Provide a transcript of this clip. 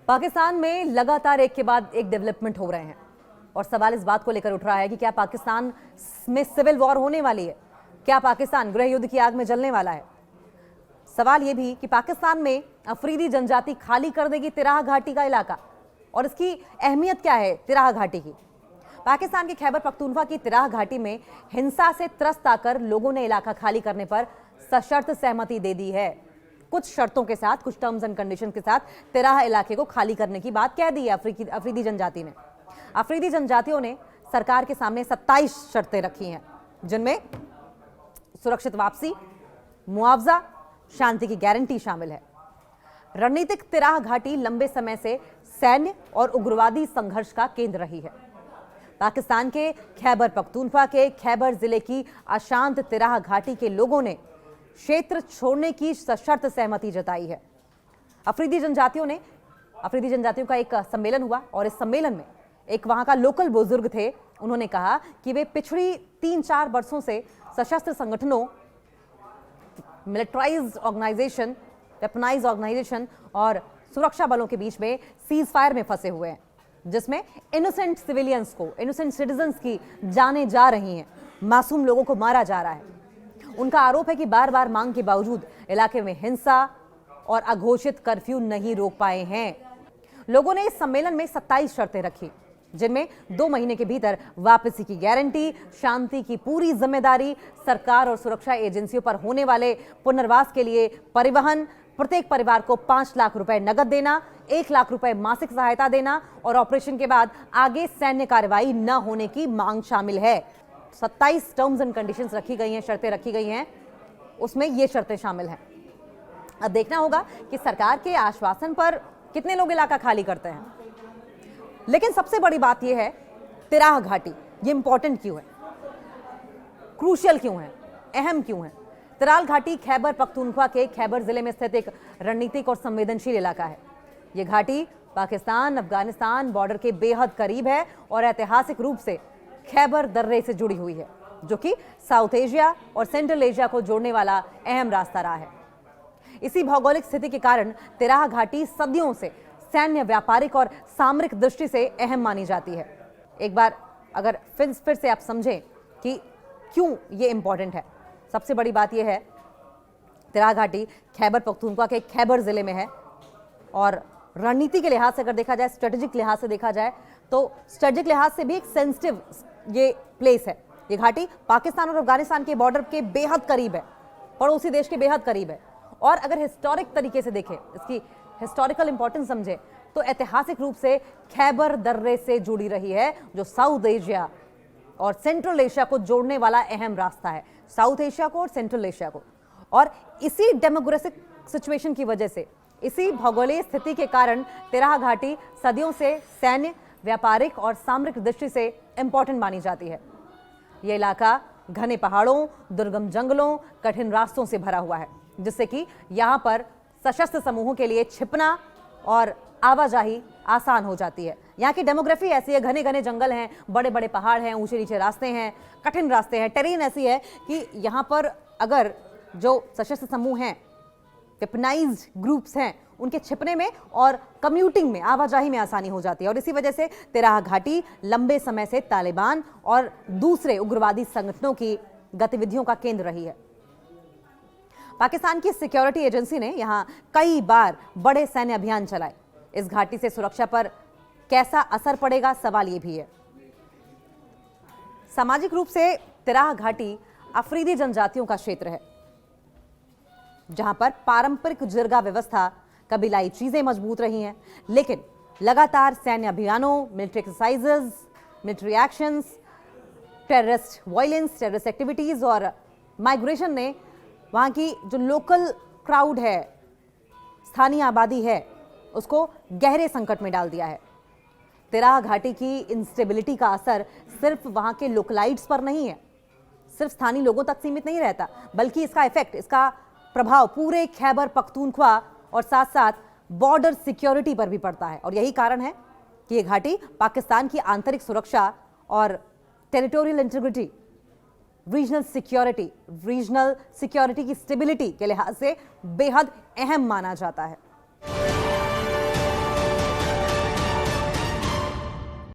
पाकिस्तान में लगातार एक के बाद एक डेवलपमेंट हो रहे हैं और सवाल इस बात को लेकर उठ रहा है कि क्या पाकिस्तान में सिविल वॉर होने वाली है, क्या पाकिस्तान गृह युद्ध की आग में जलने वाला है। सवाल यह भी कि पाकिस्तान में अफरीदी जनजाति खाली कर देगी तिराह घाटी का इलाका और इसकी अहमियत क्या है तिराह घाटी की। पाकिस्तान के खैबर पख्तूनख्वा की तिराह घाटी में हिंसा से त्रस्त आकर लोगों ने इलाका खाली करने पर सशर्त सहमति दे दी है। कुछ शर्तों के साथ, कुछ टर्म्स एंड कंडीशन के साथ तिराह इलाके को खाली करने की बात कह दी है अफरीदी जनजाति ने। अफरीदी जनजातियों ने सरकार के सामने 27 शर्तें रखी हैं, जिनमें सुरक्षित वापसी, मुआवजा, शांति की गारंटी शामिल है। रणनीतिक तिराह घाटी लंबे समय से सैन्य और उग्रवादी संघर्ष का केंद्र रही है। पाकिस्तान के खैबर पख्तूनख्वा के खैबर जिले की अशांत तिराह घाटी के लोगों ने क्षेत्र छोड़ने की सशर्त सहमति जताई है। अफरीदी जनजातियों का एक सम्मेलन हुआ और इस सम्मेलन में एक वहां का लोकल बुजुर्ग थे। उन्होंने कहा कि वे पिछड़ी 3-4 वर्षों से सशस्त्र संगठनों, मिलिट्राइज्ड ऑर्गेनाइजेशन, वेपनाइज्ड ऑर्गेनाइजेशन और सुरक्षा बलों के बीच में सीज फायर में फंसे हुए हैं, जिसमें इनोसेंट सिविलियंस को, इनोसेंट सिटीजन्स की जानें जा रही हैं, मासूम लोगों को मारा जा रहा है। उनका आरोप है कि बार बार मांग के बावजूद इलाके में हिंसा और अघोषित कर्फ्यू नहीं रोक पाए हैं। लोगों ने इस सम्मेलन में 27 शर्तें रखी, जिनमें 2 महीने के भीतर वापसी की गारंटी, शांति की पूरी जिम्मेदारी, सरकार और सुरक्षा एजेंसियों पर होने वाले पुनर्वास के लिए परिवहन, प्रत्येक परिवार को 5 लाख रुपए नगद देना, 1 लाख रुपए मासिक सहायता देना और ऑपरेशन के बाद आगे सैन्य कार्रवाई न होने की मांग शामिल है। 27 टर्म्स एंड कंडीशंस रखी गई हैं, शर्तें रखी गई हैं, उसमें ये शर्तें शामिल हैं। अब देखना होगा कि सरकार के आश्वासन पर कितने लोग इलाका खाली करते हैं। लेकिन सबसे बड़ी बात यह है, तिराह घाटी ये इंपॉर्टेंट क्यों है, क्रूशियल क्यों है, अहम क्यों है। तिराह घाटी खैबर पख्तूनख्वा के खैबर जिले में स्थित एक रणनीतिक और संवेदनशील इलाका है। यह घाटी पाकिस्तान अफगानिस्तान बॉर्डर के बेहद करीब है और ऐतिहासिक रूप से खैबर दर्रे से जुड़ी हुई है, जो कि साउथ एशिया और सेंट्रल एशिया को जोड़ने वाला अहम रास्ता रहा है। इसी भौगोलिक स्थिति के कारण तिराह घाटी सदियों से सैन्य, व्यापारिक और सामरिक दृष्टि से अहम मानी जाती है। एक बार अगर फिर से आप समझें कि क्यों ये इंपॉर्टेंट है। सबसे बड़ी बात यह है, तिराह घाटी खैबर पख्तूनख्वा के खैबर जिले में है और रणनीति के लिहाज से अगर देखा जाए, स्ट्रेटेजिक लिहाज से देखा जाए तो स्ट्रेटेजिक लिहाज से भी एक सेंसिटिव ये प्लेस है। ये घाटी पाकिस्तान और अफगानिस्तान के बॉर्डर के बेहद करीब है, पड़ोसी देश के बेहद करीब है। और अगर हिस्टोरिक तरीके से देखें, इसकी हिस्टोरिकल इंपॉर्टेंस समझे, तो ऐतिहासिक रूप से खैबर दर्रे से जुड़ी रही है, जो साउथ एशिया और सेंट्रल एशिया को जोड़ने वाला अहम रास्ता है, साउथ एशिया को और सेंट्रल एशिया को। और इसी डेमोग्राफिक सिचुएशन की वजह से, इसी भौगोलिक स्थिति के कारण तिराह घाटी सदियों से सैन्य, व्यापारिक और सामरिक दृष्टि से इंपॉर्टेंट मानी जाती है। यह इलाका घने पहाड़ों, दुर्गम जंगलों, कठिन रास्तों से भरा हुआ है, जिससे कि यहाँ पर सशस्त्र समूहों के लिए छिपना और आवाजाही आसान हो जाती है। यहाँ की डेमोग्राफी ऐसी है, घने घने जंगल हैं, बड़े बड़े पहाड़ हैं, ऊंचे नीचे रास्ते हैं, कठिन रास्ते हैं। टेरेन ऐसी है कि यहाँ पर अगर जो सशस्त्र समूह हैं, वेपनाइज्ड ग्रुप्स हैं, उनके छिपने में और कम्यूटिंग में, आवाजाही में आसानी हो जाती है। और इसी वजह से तिराह घाटी लंबे समय से तालिबान और दूसरे उग्रवादी संगठनों की गतिविधियों का केंद्र रही है। पाकिस्तान की सिक्योरिटी एजेंसी ने यहां कई बार बड़े सैन्य अभियान चलाए। इस घाटी से सुरक्षा पर कैसा असर पड़ेगा, सवाल यह भी है। सामाजिक रूप से तिराह घाटी अफरीदी जनजातियों का क्षेत्र है, जहां पर पारंपरिक जिरगा व्यवस्था, कबीलाई चीजें मजबूत रही हैं। लेकिन लगातार सैन्य अभियानों, military exercises, military actions, terrorist violence, terrorist activities और माइग्रेशन ने वहां की जो लोकल क्राउड है, स्थानीय आबादी है, उसको गहरे संकट में डाल दिया है। तिराह घाटी की इंस्टेबिलिटी का असर सिर्फ वहां के लोकलाइट्स पर नहीं है, सिर्फ स्थानीय लोगों तक सीमित नहीं रहता, बल्कि इसका इफेक्ट, इसका प्रभाव पूरे खैबर पख्तूनख्वा और साथ साथ बॉर्डर सिक्योरिटी पर भी पड़ता है। और यही कारण है कि यह घाटी पाकिस्तान की आंतरिक सुरक्षा और टेरिटोरियल इंटीग्रिटी, रीजनल सिक्योरिटी की स्टेबिलिटी के लिहाज से बेहद अहम माना जाता है।